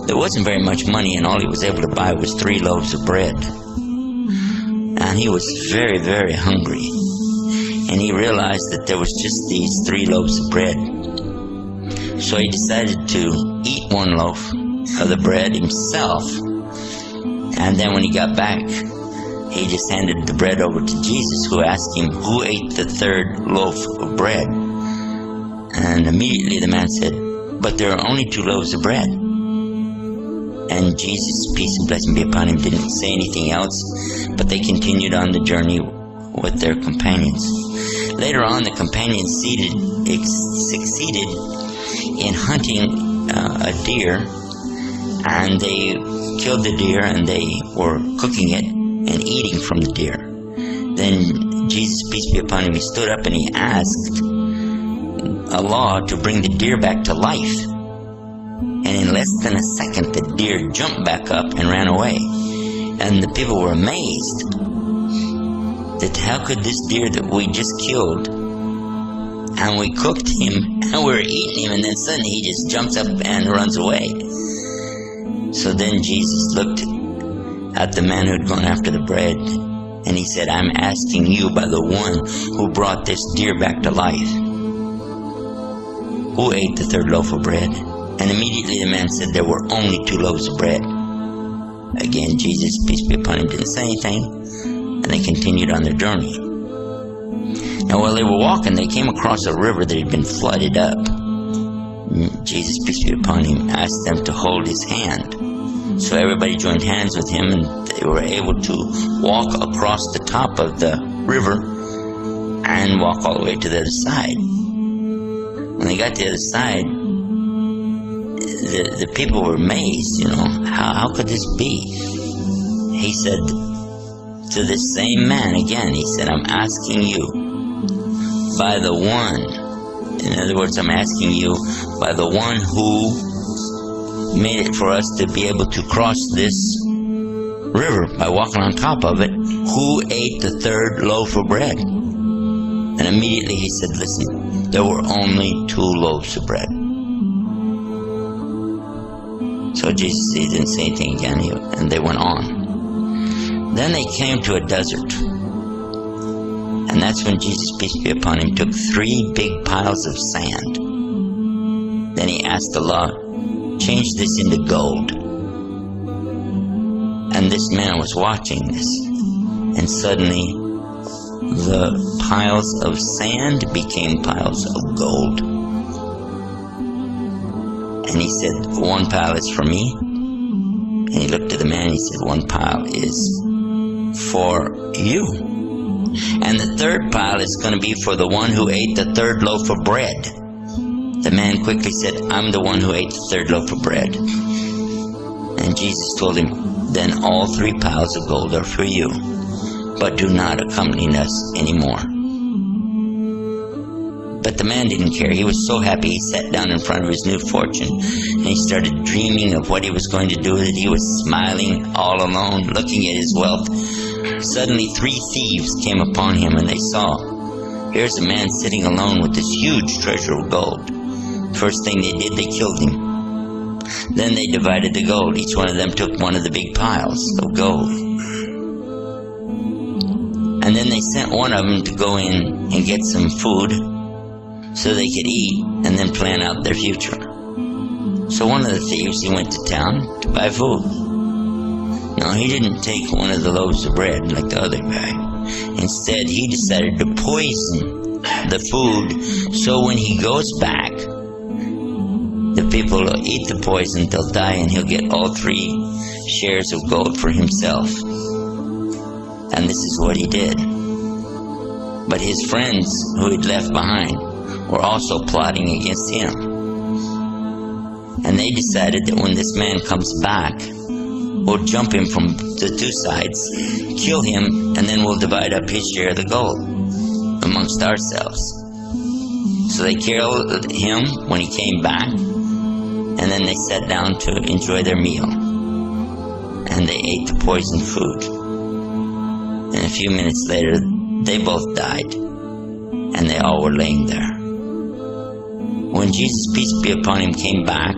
there wasn't very much money, and all he was able to buy was 3 loaves of bread. And he was very, very hungry. And he realized that there was just these 3 loaves of bread. So he decided to eat 1 loaf of the bread himself. And then when he got back, he just handed the bread over to Jesus, who asked him, who ate the 3rd loaf of bread? And immediately the man said, but there are only 2 loaves of bread. And Jesus, peace and blessing be upon him, didn't say anything else, but they continued on the journey with their companions. Later on, the companions succeeded in hunting a deer, and they killed the deer, and they were cooking it and eating from the deer. Then Jesus, peace be upon him, he stood up and he asked Allah to bring the deer back to life. And in less than a second, the deer jumped back up and ran away. And the people were amazed that how could this deer that we just killed, and we cooked him, and we were eating him, and then suddenly he just jumps up and runs away. So then Jesus looked at the man who had gone after the bread, and he said, I'm asking you by the one who brought this deer back to life, who ate the 3rd loaf of bread? And immediately the man said there were only 2 loaves of bread. Again, Jesus, peace be upon him, didn't say anything, and they continued on their journey. Now while they were walking, they came across a river that had been flooded up. Jesus, peace be upon him, asked them to hold his hand. So everybody joined hands with him, and they were able to walk across the top of the river and walk all the way to the other side. When they got to the other side, the people were amazed, how could this be? He said to this same man again, he said, I'm asking you by the one, in other words, I'm asking you by the one who made it for us to be able to cross this river by walking on top of it, who ate the 3rd loaf of bread? And immediately he said, listen, there were only 2 loaves of bread. So Jesus, he didn't say anything again, and they went on. Then they came to a desert. And that's when Jesus, peace be upon him, took 3 big piles of sand. Then he asked Allah, change this into gold. And this man was watching this. And suddenly, the piles of sand became piles of gold. And he said, 1 pile is for me. And he looked at the man and he said, 1 pile is for you. And the 3rd pile is going to be for the one who ate the 3rd loaf of bread. The man quickly said, I'm the one who ate the 3rd loaf of bread. And Jesus told him, then all 3 piles of gold are for you, but do not accompany us anymore. But the man didn't care. He was so happy. He sat down in front of his new fortune, and he started dreaming of what he was going to do with it. He was smiling all alone, looking at his wealth. Suddenly 3 thieves came upon him, and they saw, here's a man sitting alone with this huge treasure of gold. First thing they did, they killed him. Then they divided the gold. Each one of them took one of the big piles of gold. And then they sent one of them to go in and get some food so they could eat and then plan out their future. So one of the thieves, he went to town to buy food. No, he didn't take one of the loaves of bread like the other guy. Instead, he decided to poison the food, so when he goes back, the people will eat the poison, they'll die, and he'll get all 3 shares of gold for himself. And this is what he did. But his friends who he'd left behind were also plotting against him. And they decided that when this man comes back, we'll jump him from the 2 sides, kill him, and then we'll divide up his share of the gold amongst ourselves. So they killed him when he came back, and then they sat down to enjoy their meal. And they ate the poisoned food. And a few minutes later, they both died, and they all were laying there. When Jesus, peace be upon him, came back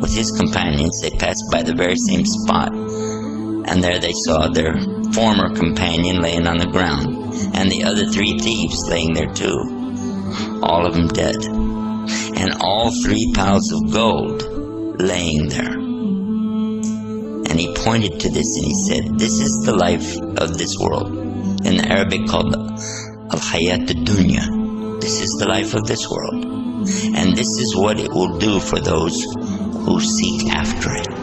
with his companions, they passed by the very same spot, and there they saw their former companion laying on the ground, and the other 3 thieves laying there too, all of them dead, and all 3 piles of gold laying there. And he pointed to this and he said, this is the life of this world, in the Arabic called al-hayat ad-dunya. This is the life of this world, and this is what it will do for those who seek after it.